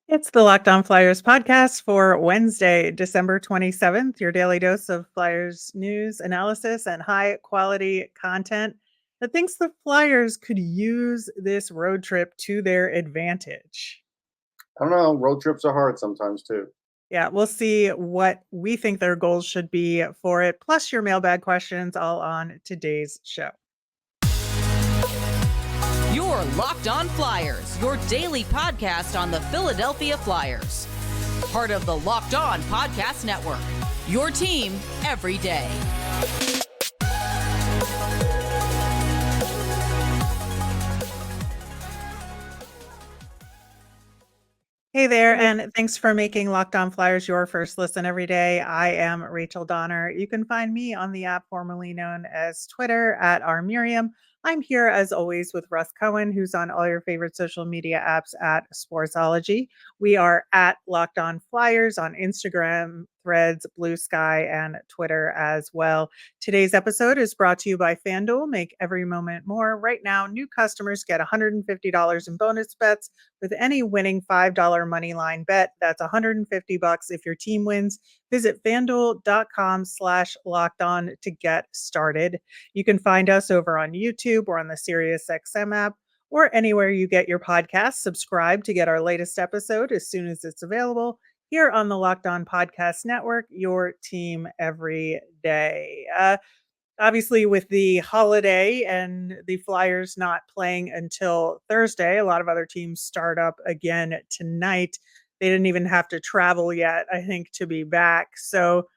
It's the Locked On Flyers podcast for Wednesday, December 27th, your daily dose of Flyers news, analysis, and high quality content that thinks the Flyers could use this road trip to their advantage. I don't know. Road trips are hard sometimes too. Yeah, we'll see what we think their goals should be for it, plus your mailbag questions, all on today's show. Your Locked On Flyers, your daily podcast on the Philadelphia Flyers. Part of the Locked On Podcast Network, your team every day. Hey there, and thanks for making Locked On Flyers your first listen every day. I am Rachel Donner. You can find me on the app formerly known as Twitter at rmiriam. I'm here as always with Russ Cohen, who's on all your favorite social media apps at Sportsology. We are at Locked On Flyers on Instagram, Threads, Blue Sky, and Twitter as well. Today's episode is brought to you by FanDuel. Make every moment more. Right now, new customers get $150 in bonus bets with any winning $5 money line bet. That's $150 if your team wins. Visit fanduel.com/lockedon to get started. You can find us over on YouTube or on the SiriusXM app or anywhere you get your podcasts. Subscribe to get our latest episode as soon as it's available here on the Locked On Podcast Network, your team every day. Obviously, with the holiday and the Flyers not playing until Thursday, a lot of other teams start up again tonight. They didn't even have to travel yet, I think, to be back. So,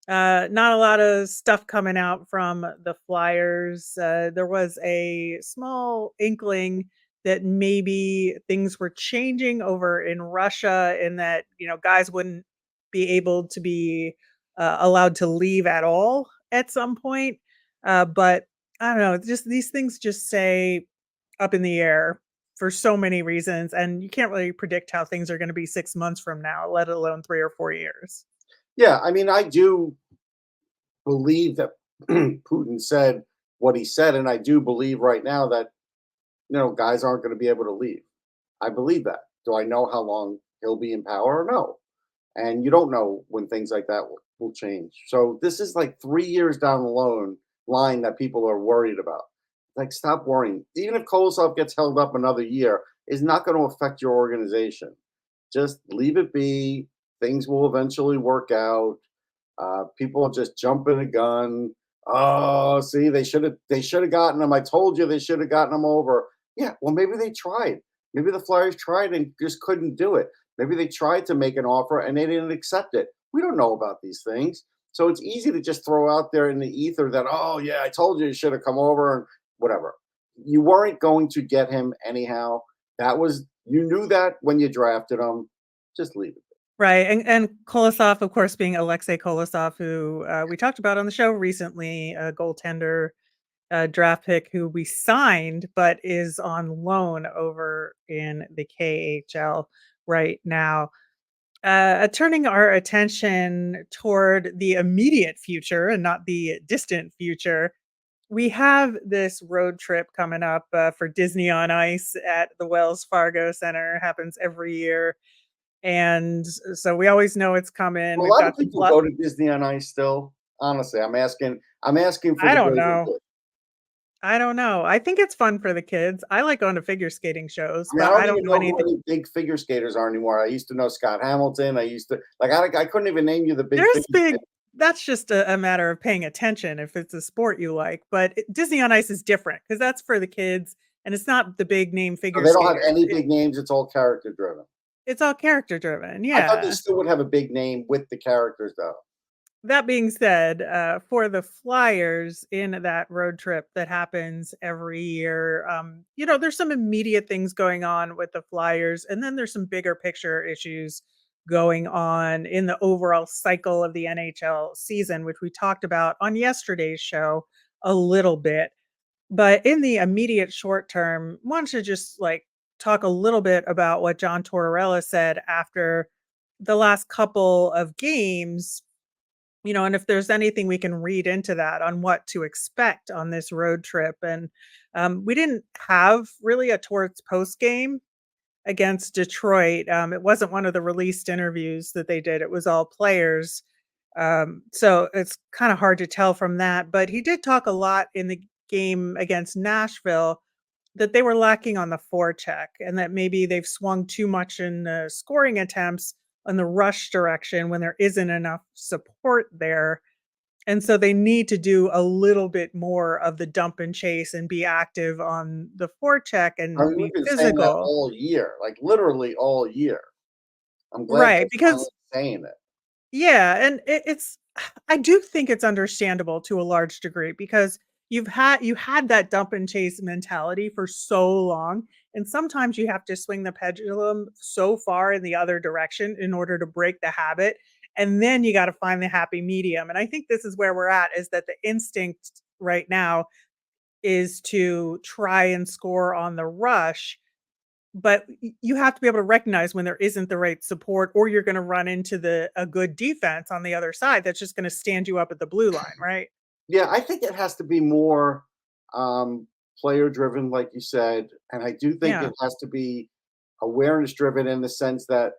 not a lot of stuff coming out from the Flyers. There was a small inkling that maybe things were changing over in Russia, and that guys wouldn't be able to be allowed to leave at all at some point. But I don't know. Just these things just say up in the air for so many reasons, and you can't really predict how things are going to be 6 months from now, let alone 3 or 4 years. Yeah, I mean, I do believe that Putin said what he said, and I do believe right now that guys aren't going to be able to leave. I believe that. Do I know how long he'll be in power? No, and you don't know when things like that will change. So this is like 3 years down the line that people are worried about. Like, stop worrying. Even if Kolosov gets held up another year, it's not going to affect your organization. Just leave it be. Things will eventually work out. People just jumping the gun. Oh, see, they should have gotten him. I told you they should have gotten him over. Yeah, well, maybe they tried. Maybe the Flyers tried and just couldn't do it. Maybe they tried to make an offer and they didn't accept it. We don't know about these things. So it's easy to just throw out there in the ether that, oh, yeah, I told you should have come over and whatever. You weren't going to get him anyhow. You knew that when you drafted him. Just leave it. Right, and Kolosov, of course, being Alexei Kolosov, who we talked about on the show recently, a goaltender, draft pick who we signed, but is on loan over in the KHL right now. Turning our attention toward the immediate future and not the distant future, we have this road trip coming up for Disney on Ice at the Wells Fargo Center. Happens every year. And so we always know it's coming. A We've lot of got the people go to Disney on Ice still. Honestly, I'm asking for I the don't greater know. good. I don't know. I think it's fun for the kids. I like going to figure skating shows, I mean, I but I don't don't even know know who anything. any big figure skaters are anymore. I used to know Scott Hamilton. I used to I couldn't even name you the big There's figure big skaters. That's just a matter of paying attention if it's a sport you like, but Disney on Ice is different because that's for the kids, and it's not the big name So figure they don't have skaters. any big names. It's all character driven. It's all character driven, I thought they yeah. still would have a big name with the characters, though. That being said, for the Flyers in that road trip that happens every year, there's some immediate things going on with the Flyers, and then there's some bigger picture issues going on in the overall cycle of the NHL season, which we talked about on yesterday's show a little bit. But in the immediate short term, why don't you just talk a little bit about what John Tortorella said after the last couple of games, and if there's anything we can read into that on what to expect on this road trip. And we didn't have really a Torts post game, against Detroit. It wasn't one of the released interviews that they did. It was all players. So it's kind of hard to tell from that. But he did talk a lot in the game against Nashville that they were lacking on the forecheck and that maybe they've swung too much in the scoring attempts on the rush direction when there isn't enough support there. And so they need to do a little bit more of the dump and chase and be active on the forecheck I and mean, we've be been saying that physical. all year, like literally all year. I'm glad Right, they're finally because saying it. yeah, and it's I do think it's understandable to a large degree because you had that dump and chase mentality for so long, and sometimes you have to swing the pendulum so far in the other direction in order to break the habit, and then you gotta find the happy medium, and I think this is where we're at, is that the instinct right now is to try and score on the rush, but you have to be able to recognize when there isn't the right support or you're gonna run into the a good defense on the other side that's just gonna stand you up at the blue line, right? Yeah, I think it has to be more player driven, like you said, and I do think Yeah. it has to be awareness driven in the sense that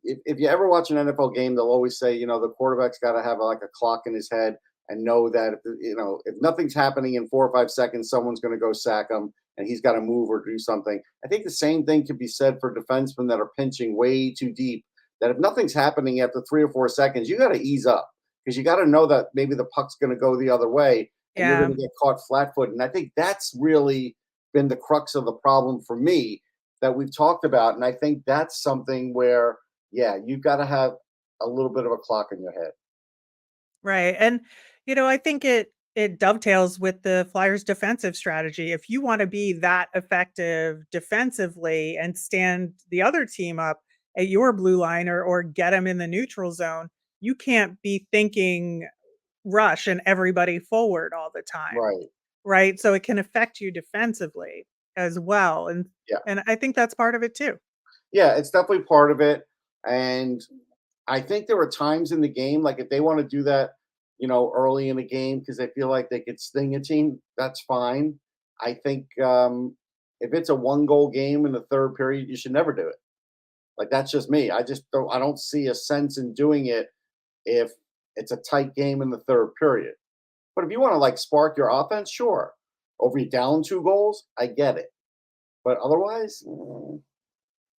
if you ever watch an NFL game, they'll always say, the quarterback's got to have like a clock in his head and know that if nothing's happening in 4 or 5 seconds, someone's going to go sack him and he's got to move or do something. I think the same thing could be said for defensemen that are pinching way too deep. That if nothing's happening after 3 or 4 seconds, you got to ease up because you got to know that maybe the puck's going to go the other way and you're Yeah. going to get caught flat-footed. And I think that's really been the crux of the problem for me that we've talked about. And I think that's something where, yeah, you've got to have a little bit of a clock in your head. Right, and, I think it dovetails with the Flyers' defensive strategy. If you wanna be that effective defensively and stand the other team up at your blue line or get them in the neutral zone, you can't be thinking rush and everybody forward all the time, Right. right? So it can affect you defensively as well, Yeah. and I think that's part of it too. Yeah, it's definitely part of it. And I think there were times in the game, like if they want to do that, early in the game because they feel like they could sting a team, that's fine. I think if it's a 1 goal game in the third period, you should never do it. Like that's just me. I don't see a sense in doing it if it's a tight game in the third period. But if you want to like spark your offense, sure. Over you down 2 goals, I get it. But otherwise,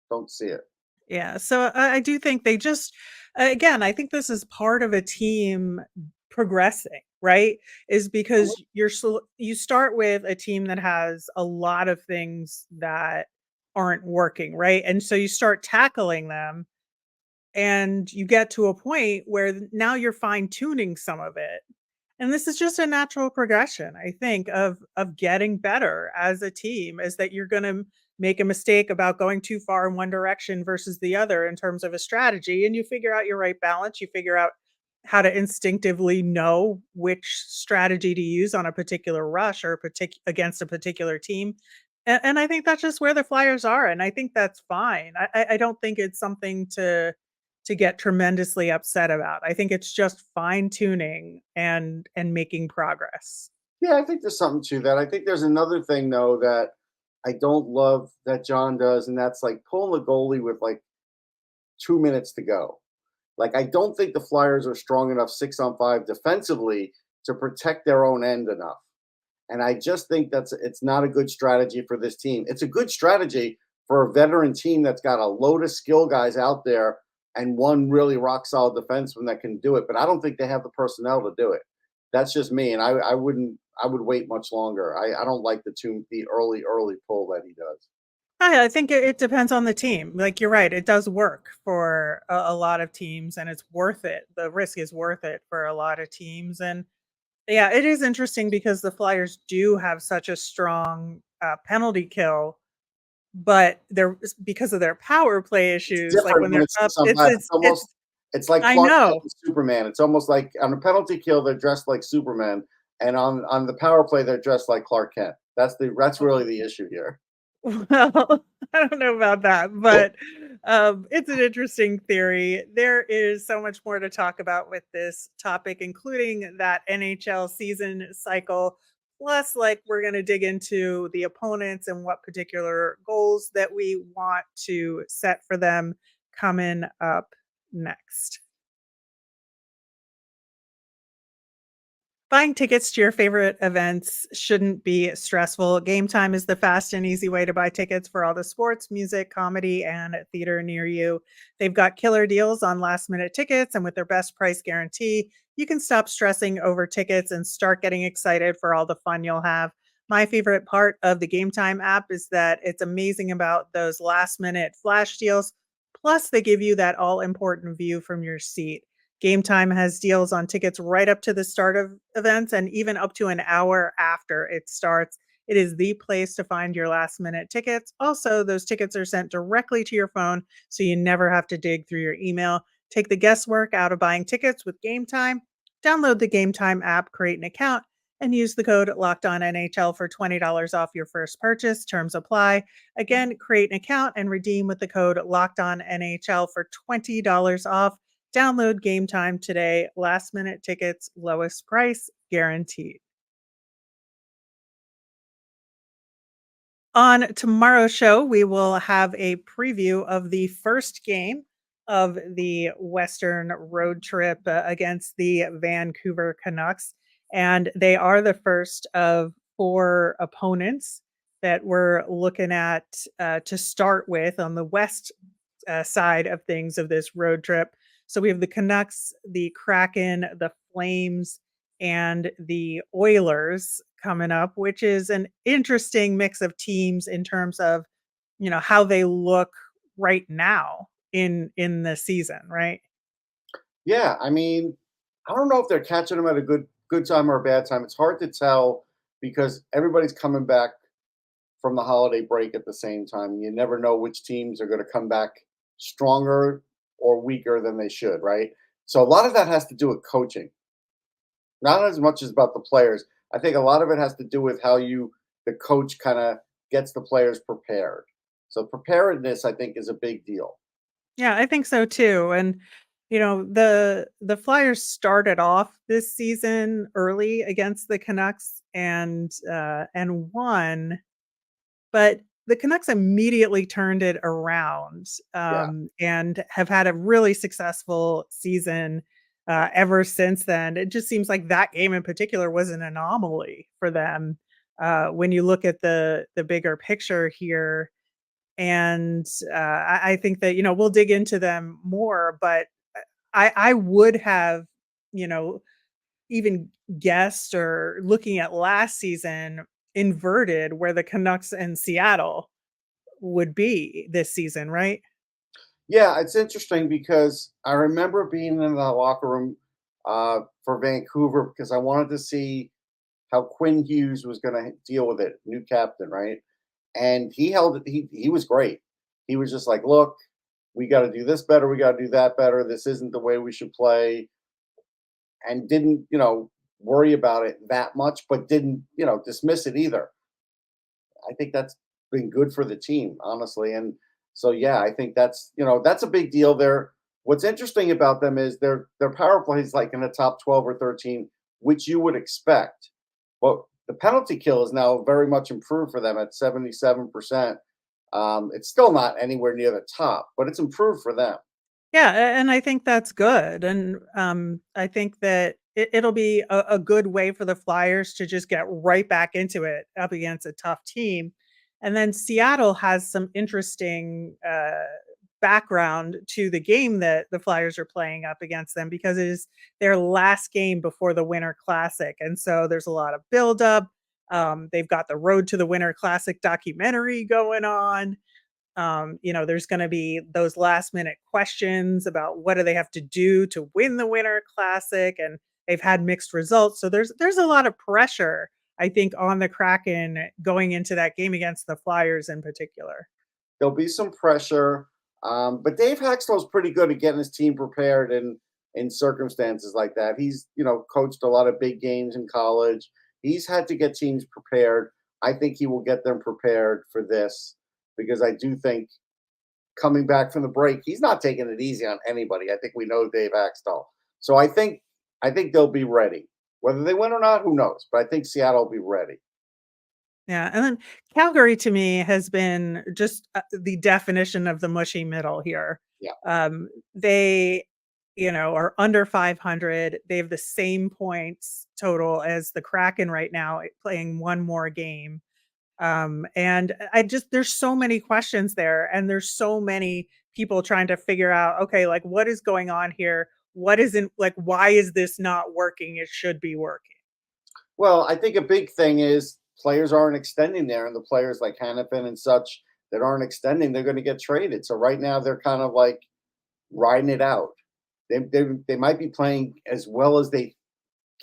don't see it. Yeah, so I do think they just again, I think this is part of a team progressing, right? Is because you start with a team that has a lot of things that aren't working, right? And so you start tackling them and you get to a point where now you're fine tuning some of it. And this is just a natural progression, I think, of getting better as a team, is that you're gonna make a mistake about going too far in one direction versus the other in terms of a strategy, and you figure out your right balance, you figure out how to instinctively know which strategy to use on a particular rush or against a particular team. And I think that's just where the Flyers are, and I think that's fine. I don't think it's something to get tremendously upset about. I think it's just fine tuning and making progress. Yeah, I think there's something to that. I think there's another thing though that I don't love that John does, and that's like pulling the goalie with like 2 minutes to go. Like I don't think the Flyers are strong enough 6-on-5 defensively to protect their own end enough. And I just think it's not a good strategy for this team. It's a good strategy for a veteran team that's got a load of skill guys out there and one really rock solid defenseman that can do it. But I don't think they have the personnel to do it. That's just me. And I wouldn't I would wait much longer. I don't like the early pull that he does. I think it depends on the team. Like you're right, it does work for a lot of teams, and it's worth it. The risk is worth it for a lot of teams, and yeah, it is interesting because the Flyers do have such a strong penalty kill, but they're because of their power play It's issues. Like different when when they're it's up, 6-on-5. It's like I Clark Kent know. and Superman. It's almost like on a penalty kill they're dressed like Superman, and on the power play they're dressed like Clark Kent. That's really the issue here. Well, I don't know about that, but it's an interesting theory. There is so much more to talk about with this topic, including that NHL season cycle Plus, like, we're going to dig into the opponents and what particular goals that we want to set for them coming up next. Buying tickets to your favorite events shouldn't be stressful. Game Time is the fast and easy way to buy tickets for all the sports, music, comedy, and theater near you. They've got killer deals on last minute tickets, and with their best price guarantee, you can stop stressing over tickets and start getting excited for all the fun you'll have. My favorite part of the Game Time app is that it's amazing about those last minute flash deals. Plus, they give you that all important view from your seat. Game Time has deals on tickets right up to the start of events and even up to an hour after it starts. It is the place to find your last minute tickets. Also, those tickets are sent directly to your phone, so you never have to dig through your email. Take the guesswork out of buying tickets with Game Time. Download the Game Time app, create an account, and use the code Locked On NHL for $20 off your first purchase. Terms apply. Again, create an account and redeem with the code Locked On NHL for $20 off. Download Game Time today. Last minute tickets, lowest price guaranteed. On tomorrow's show, we will have a preview of the first game of the Western road trip against the Vancouver Canucks. And they are the first of 4 opponents that we're looking at to start with on the West side of things of this road trip. So we have the Canucks, the Kraken, the Flames, and the Oilers coming up, which is an interesting mix of teams in terms of, how they look right now in the season, right? Yeah, I mean, I don't know if they're catching them at a good time or a bad time. It's hard to tell because everybody's coming back from the holiday break at the same time. You never know which teams are going to come back stronger or weaker than they should, right? So a lot of that has to do with coaching, not as much as about the players. I think a lot of it has to do with how the coach kind of gets the players prepared. So preparedness, I think, is a big deal. Yeah, I think so too. And the Flyers started off this season early against the Canucks and won. But the Canucks immediately turned it around, Yeah. and have had a really successful season, ever since then. It just seems like that game in particular was an anomaly for them, when you look at the bigger picture here. And, I think that, we'll dig into them more, but I would have, you know, even guessed or looking at last season inverted where the Canucks and Seattle would be this season, right? Yeah, it's interesting because I remember being in the locker room for Vancouver because I wanted to see how Quinn Hughes was going to deal with it, new captain, right? And he held it. He was great. He was just like, "Look, we got to do this better. We got to do that better. This isn't the way we should play," and didn't worry about it that much, but didn't dismiss it either. I think that's been good for the team, honestly. And so, yeah, I think that's a big deal there. What's interesting about them is their power play is like in the top 12 or 13, which you would expect. But the penalty kill is now very much improved for them at 77%. It's still not anywhere near the top, but it's improved for them. Yeah, and I think that's good. And I think that it'll be a good way for the Flyers to just get right back into it up against a tough team. And then Seattle has some interesting background to the game that the Flyers are playing up against them because it is their last game before the Winter Classic. And so there's a lot of buildup. They've got the Road to the Winter Classic documentary going on. There's going to be those last minute questions about what do they have to do to win the Winter Classic, and they've had mixed results. So there's a lot of pressure, I think, on the Kraken going into that game against the Flyers in particular. There'll be some pressure, but Dave Haxtell's pretty good at getting his team prepared in circumstances like that. He's coached a lot of big games in college. He's had to get teams prepared. I think he will get them prepared for this because I do think coming back from the break, he's not taking it easy on anybody. I think we know Dave Axtell. So I think they'll be ready. Whether they win or not, who knows? But I think Seattle will be ready. Yeah, and then Calgary to me has been just the definition of the mushy middle here. Yeah. They, are under 500. They have the same points total as the Kraken right now, playing one more game. And there's so many questions there, and there's so many people trying to figure out, okay, like what is going on here? What isn't like, why is this not working? It should be working. Well, I think a big thing is players aren't extending there, and the players like Hannafin and such that aren't extending, they're going to get traded. So right now they're kind of like riding it out. They might be playing as well as they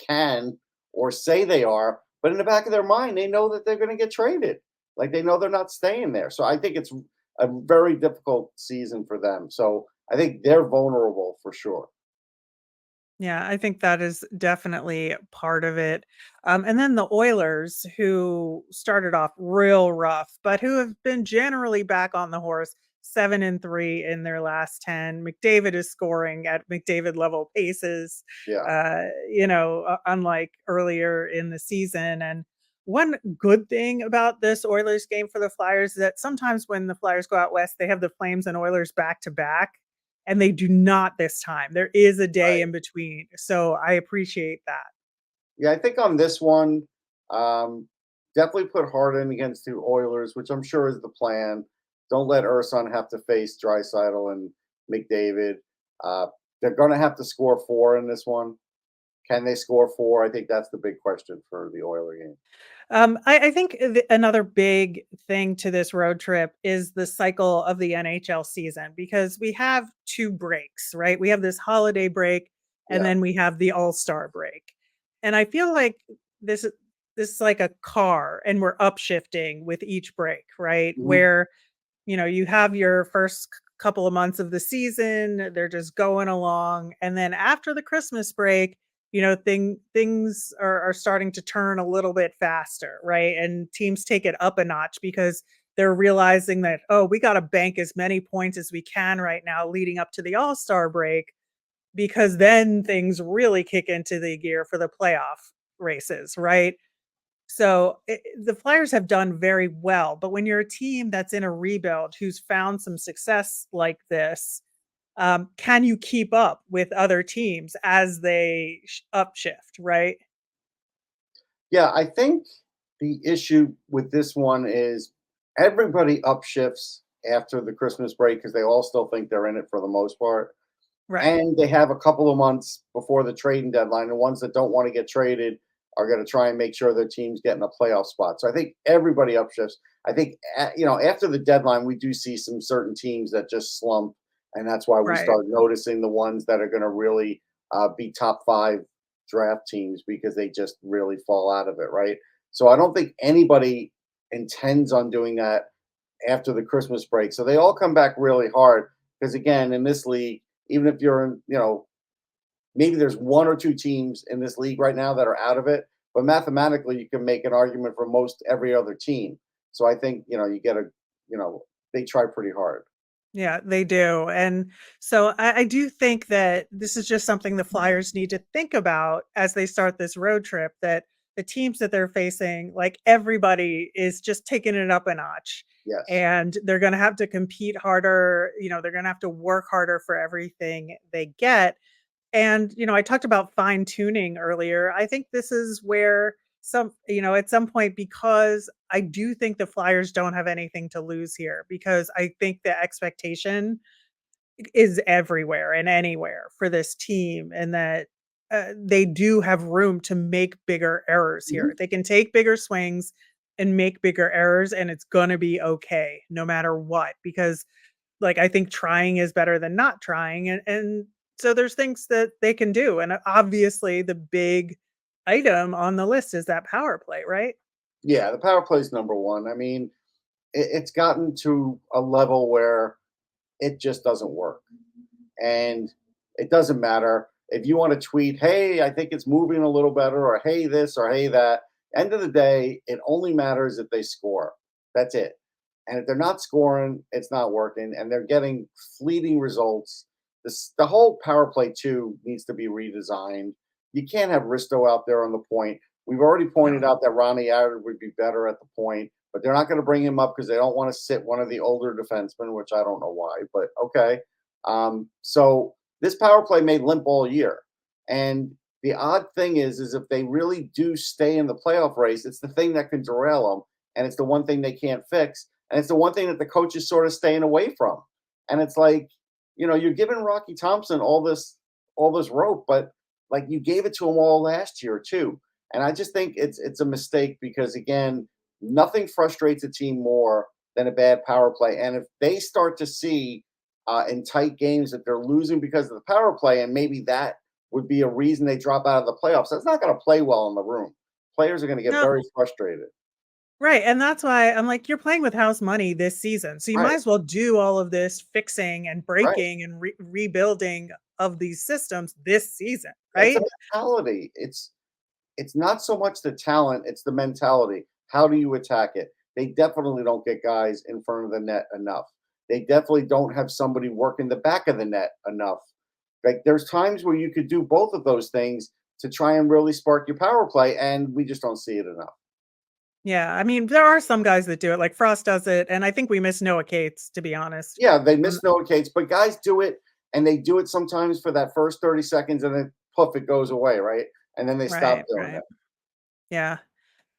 can or say they are, but in the back of their mind, they know that they're going to get traded. Like they know they're not staying there. So I think it's a very difficult season for them. So I think they're vulnerable for sure. Yeah, I think that is definitely part of it. And then the Oilers, who started off real rough, but who have been generally back on the horse, 7-3 in their last 10. McDavid is scoring at McDavid level paces, Yeah. unlike earlier in the season. And one good thing about this Oilers game for the Flyers is that sometimes when the Flyers go out west, they have the Flames and Oilers back to back, and they do not this time. There is a day Right. in between. So I appreciate that. Yeah, I think on this one, definitely put Harden against the Oilers, which I'm sure is the plan. Don't let Urson have to face Draisaitl and McDavid. They're going to have to score 4 in this one. Can they score 4? I think that's the big question for the Oiler game. I think another big thing to this road trip is the cycle of the NHL season, because we have 2 breaks, right? We have this holiday break, and Yeah. then we have the All-Star break. And I feel like this is like a car, and we're upshifting with each break, right? Mhm. Where, you have your first couple of months of the season, they're just going along, and then after the Christmas break, things are starting to turn a little bit faster, right? And teams take it up a notch because they're realizing that, oh, we got to bank as many points as we can right now leading up to the All-Star break, because then things really kick into the gear for the playoff races, right? So the Flyers have done very well, but when you're a team that's in a rebuild who's found some success like this, can you keep up with other teams as they upshift, right? Yeah, I think the issue with this one is everybody upshifts after the Christmas break because they all still think they're in it for the most part. Right. And they have a couple of months before the trading deadline. The ones that don't want to get traded are going to try and make sure their team's getting a playoff spot. So I think everybody upshifts. I think after the deadline, we do see some certain teams that just slump, and that's why we Right. start noticing the ones that are going to really be top 5 draft teams because they just really fall out of it, right? So I don't think anybody intends on doing that after the Christmas break. So they all come back really hard because again, in this league, even if you're in, maybe there's 1 or 2 teams in this league right now that are out of it, but mathematically you can make an argument for most every other team. So I think, they try pretty hard. Yeah, they do. And so I do think that this is just something the Flyers need to think about as they start this road trip, that the teams that they're facing, like everybody is just taking it up a notch. Yes. And they're going to have to compete harder. They're going to have to work harder for everything they get. And, I talked about fine tuning earlier. I think this is where at some point, because I do think the Flyers don't have anything to lose here, because I think the expectation is everywhere and anywhere for this team, and that they do have room to make bigger errors Mhm. here. They can take bigger swings and make bigger errors, and it's going to be okay no matter what, because like, I think trying is better than not trying, and so there's things that they can do, and obviously the big item on the list is that power play, right? Yeah, the power play is number 1. I mean, it's gotten to a level where it just doesn't work. And it doesn't matter if you want to tweet, hey, I think it's moving a little better, or hey, this, or hey, that. End of the day, it only matters if they score. That's it. And if they're not scoring, it's not working, and they're getting fleeting results. The whole power play, too, needs to be redesigned. You can't have Risto out there on the point. We've already pointed out that Ronnie Arad would be better at the point, but they're not going to bring him up because they don't want to sit one of the older defensemen, which I don't know why, but okay. So this power play made limp all year. And the odd thing is if they really do stay in the playoff race, it's the thing that can derail them, and it's the one thing they can't fix, and it's the one thing that the coach is sort of staying away from. And it's like, you're giving Rocky Thompson all this rope, but like you gave it to him all last year too. And I just think it's a mistake because again, nothing frustrates a team more than a bad power play. And if they start to see in tight games that they're losing because of the power play, and maybe that would be a reason they drop out of the playoffs, that's not going to play well in the room. Players are going to get very frustrated. Right. And that's why I'm like, you're playing with house money this season. So you might as well do all of this fixing and breaking and rebuilding of these systems this season. Right. It's a mentality. It's not so much the talent, it's the mentality. How do you attack it? They definitely don't get guys in front of the net enough. They definitely don't have somebody working the back of the net enough. Like there's times where you could do both of those things to try and really spark your power play, and we just don't see it enough. Yeah, I mean, there are some guys that do it, like Frost does it, and I think we miss Noah Cates, to be honest. Yeah, they miss Noah Cates, but guys do it, and they do it sometimes for that first 30 seconds, and then poof, it goes away, right? And then they stop doing it. Yeah.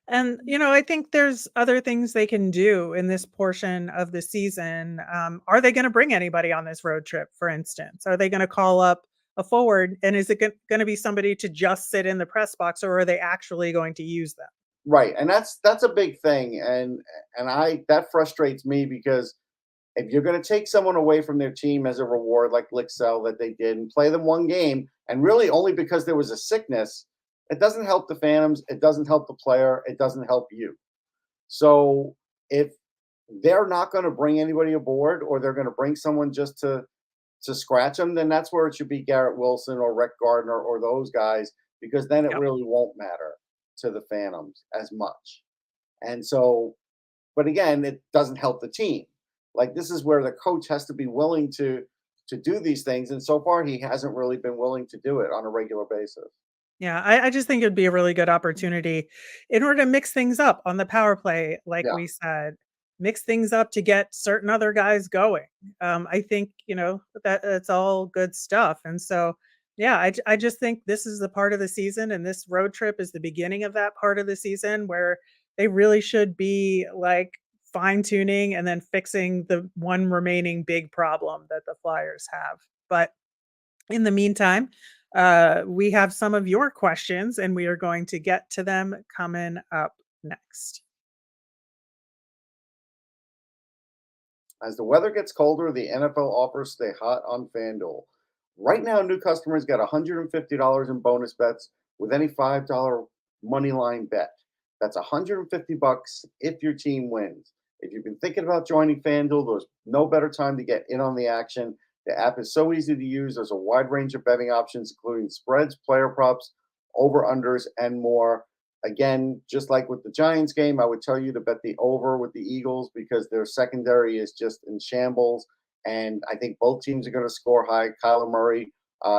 And, I think there's other things they can do in this portion of the season. Are they going to bring anybody on this road trip, for instance? Are they going to call up a forward, and is it going to be somebody to just sit in the press box, or are they actually going to use them? Right, and that's a big thing, and that frustrates me because if you're going to take someone away from their team as a reward, like Lixell that they did, and play them one game, and really only because there was a sickness, it doesn't help the Phantoms, it doesn't help the player, it doesn't help you. So if they're not going to bring anybody aboard, or they're going to bring someone just to scratch them, then that's where it should be Garrett Wilson or Rhett Gardner or those guys, because then it really won't matter to the Phantoms as much. And so, but again, it doesn't help the team. Like this is where the coach has to be willing to do these things, and so far he hasn't really been willing to do it on a regular basis. Yeah, I just think it'd be a really good opportunity in order to mix things up on the power play, like we said, mix things up to get certain other guys going. I think, that's all good stuff. And so, yeah, I just think this is the part of the season, and this road trip is the beginning of that part of the season where they really should be like fine tuning and then fixing the one remaining big problem that the Flyers have. But in the meantime, we have some of your questions, and we are going to get to them coming up next. As the weather gets colder, the NFL offers stay hot on FanDuel. Right now, new customers get $150 in bonus bets with any $5 money line bet. That's $150 if your team wins. If you've been thinking about joining FanDuel, there's no better time to get in on the action. The app is so easy to use. There's a wide range of betting options, including spreads, player props, over-unders, and more. Again, just like with the Giants game, I would tell you to bet the over with the Eagles because their secondary is just in shambles. And I think both teams are going to score high. Kyler Murray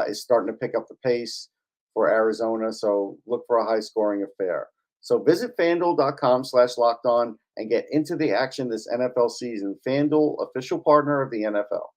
is starting to pick up the pace for Arizona. So look for a high-scoring affair. So visit FanDuel.com/lockedon and get into the action this NFL season. FanDuel, official partner of the NFL.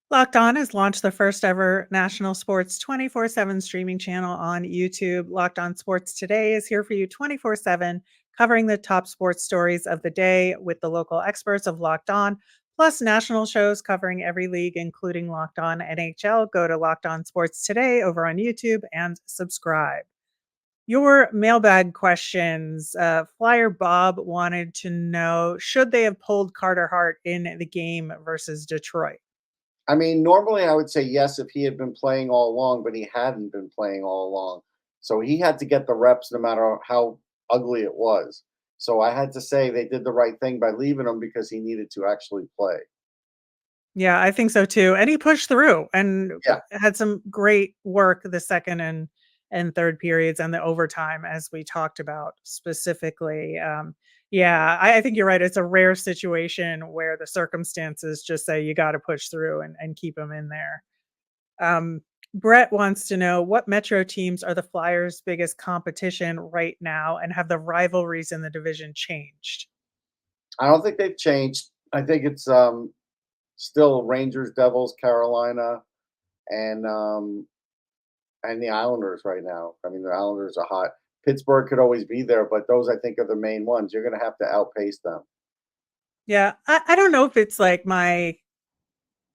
Locked On has launched the first ever national sports 24/7 streaming channel on YouTube. Locked On Sports Today is here for you 24/7, covering the top sports stories of the day with the local experts of Locked On, plus national shows covering every league, including Locked On NHL. Go to Locked On Sports Today over on YouTube and subscribe. Your mailbag questions. Flyer Bob wanted to know, should they have pulled Carter Hart in the game versus Detroit? I mean, normally I would say yes if he had been playing all along, but he hadn't been playing all along. So he had to get the reps no matter how ugly it was. So I had to say they did the right thing by leaving him because he needed to actually play. Yeah, I think so too. And he pushed through and had some great work the second and third periods and the overtime, as we talked about specifically. I think you're right. It's a rare situation where the circumstances just say you got to push through and keep him in there. Brett wants to know what Metro teams are the Flyers' biggest competition right now, and have the rivalries in the division changed? I don't think they've changed. I think it's still Rangers, Devils, Carolina, and the Islanders right now. I mean, the Islanders are hot. Pittsburgh could always be there, but those I think are the main ones. You're going to have to outpace them. Yeah, I don't know if it's like my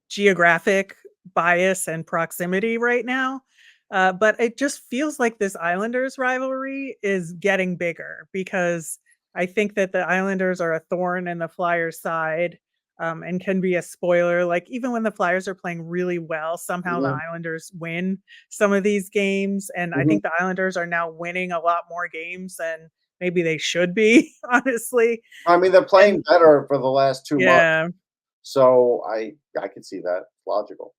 geographic bias and proximity right now. But it just feels like this Islanders rivalry is getting bigger because I think that the Islanders are a thorn in the Flyers' side, and can be a spoiler. Like, even when the Flyers are playing really well, somehow the Mhm, Islanders win some of these games. And I mhm. think the Islanders are now winning a lot more games than maybe they should be, honestly. I mean, they're And playing better for the last 2 months, yeah, so I could see that. It's logical.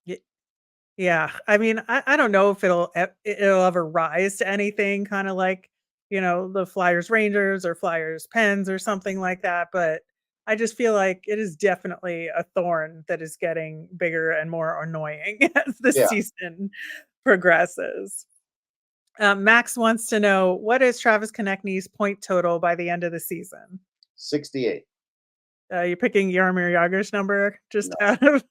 yeah, I mean, I don't know if it'll ever rise to anything kinda like, the Flyers Rangers or Flyers Pens or something like that, but I just feel like it is definitely a thorn that is getting bigger and more annoying as the Yeah, season progresses. Max wants to know, what is Travis Konecny's point total by the end of the season? 68. You're picking Jaromir Jagr's number just No, out of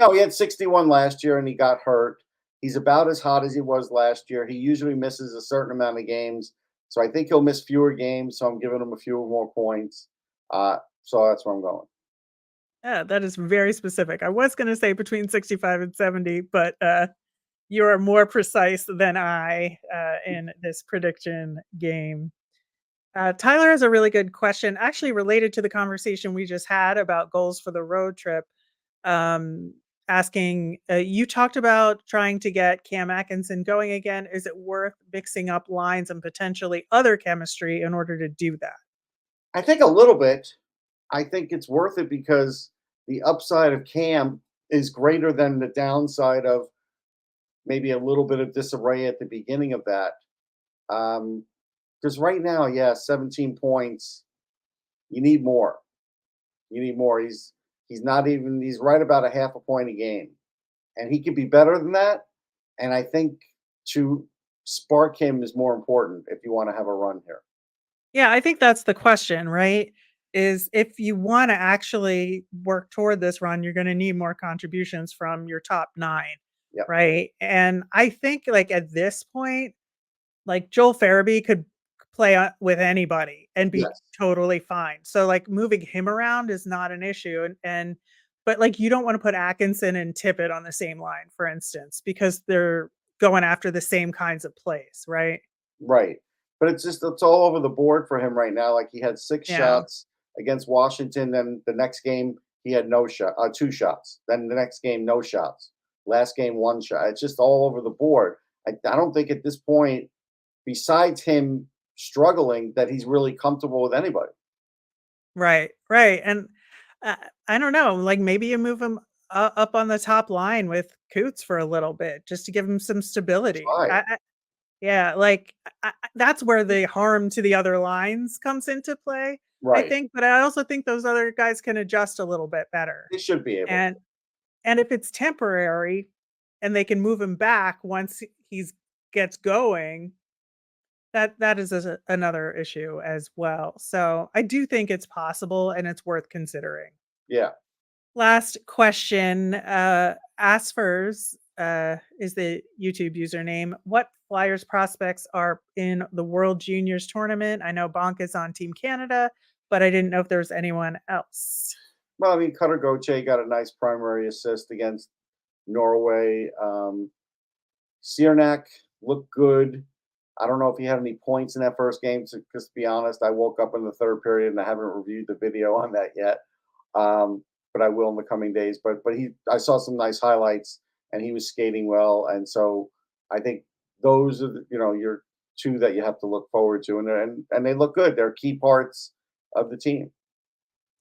no, he had 61 last year and he got hurt. He's about as hot as he was last year. He usually misses a certain amount of games, so I think he'll miss fewer games. So I'm giving him a few more points. So that's where I'm going. Yeah, that is very specific. I was gonna say between 65 and 70, but, you are more precise than I, in this prediction game. Tyler has a really good question, actually related to the conversation we just had about goals for the road trip, um, asking, "You talked about trying to get Cam Atkinson going again. Is it worth mixing up lines and potentially other chemistry in order to do that?" I think a little bit. I think it's worth it because the upside of Cam is greater than the downside of maybe a little bit of disarray at the beginning of that. Because right now, yeah, 17 points. You need more. You need more. He's not even. He's right about a half a point a game, and he could be better than that. And I think to spark him is more important if you want to have a run here. Yeah, I think that's the question, right? Is if you wanna actually work toward this run, you're gonna need more contributions from your top 9, Yep. right? And I think, like, at this point, like, Joel Farabee could play with anybody and be Yes. totally fine. So, like, moving him around is not an issue, and but, like, you don't wanna put Atkinson and Tippett on the same line, for instance, because they're going after the same kinds of plays, right? Right. But it's all over the board for him right now. Like he had 6 Yeah. shots against Washington, then the next game he had no shot, 2 shots. Then the next game no shots. Last game 1 shot. It's just all over the board. I don't think at this point, besides him struggling, that he's really comfortable with anybody. Right, right, and, uh, I don't know, like, maybe you move him up on the top line with Coots for a little bit just to give him some stability. Try. Yeah, like, that's where the harm to the other lines comes into play, I Right. think, but I also think those other guys can adjust a little bit better, They should be able to. and if it's temporary and they can move him back once he's gets going, that is another issue as well. So, I do think it's possible and it's worth considering. Yeah. Last question, Asfers, is the YouTube username. What Flyers prospects are in the World Juniors tournament? I know Bonk is on Team Canada, but I didn't know if there was anyone else. Well, I mean, Cutter Gauthier got a nice primary assist against Norway. Ciernak looked good. I don't know if he had any points in that first game. Just to be honest, I woke up in the third period and I haven't reviewed the video on that yet. But I will in the coming days. But I saw some nice highlights and he was skating well. And so I think those are your two that you have to look forward to, and they look good. They're key parts of the team.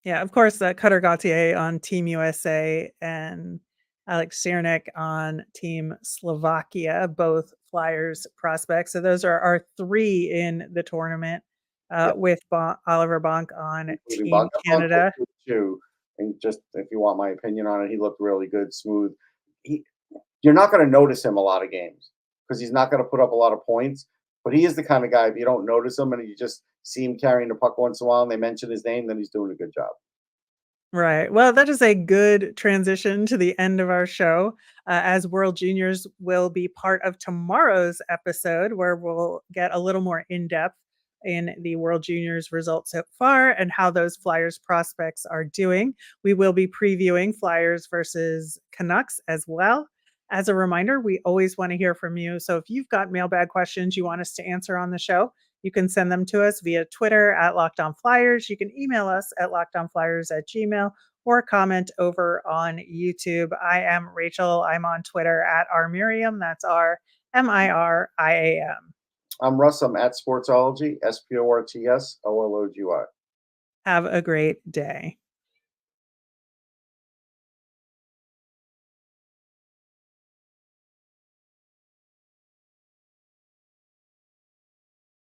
Yeah, of course, Cutter Gauthier on Team USA and Alex Ciernik on Team Slovakia, both Flyers prospects. So those are our 3 in the tournament, Yeah, with Oliver Bonk on including Team Bogdan Canada. too. And just if you want my opinion on it, he looked really good, smooth. He you're not going to notice him a lot of games because he's not going to put up a lot of points. But he is the kind of guy, if you don't notice him and you just see him carrying the puck once in a while and they mention his name, then he's doing a good job. Right. Well, that is a good transition to the end of our show, as World Juniors will be part of tomorrow's episode, where we'll get a little more in depth in the World Juniors results so far and how those Flyers prospects are doing. We will be previewing Flyers versus Canucks as well. As a reminder, we always want to hear from you. So if you've got mailbag questions you want us to answer on the show, you can send them to us via Twitter at Locked On Flyers. You can email us at lockedonflyers@gmail.com or comment over on YouTube. I am Rachel. I'm on Twitter at rmiriam. That's RMIRIAM. I'm Russ. I'm at Sportsology, SPORTSOLOGY. Have a great day.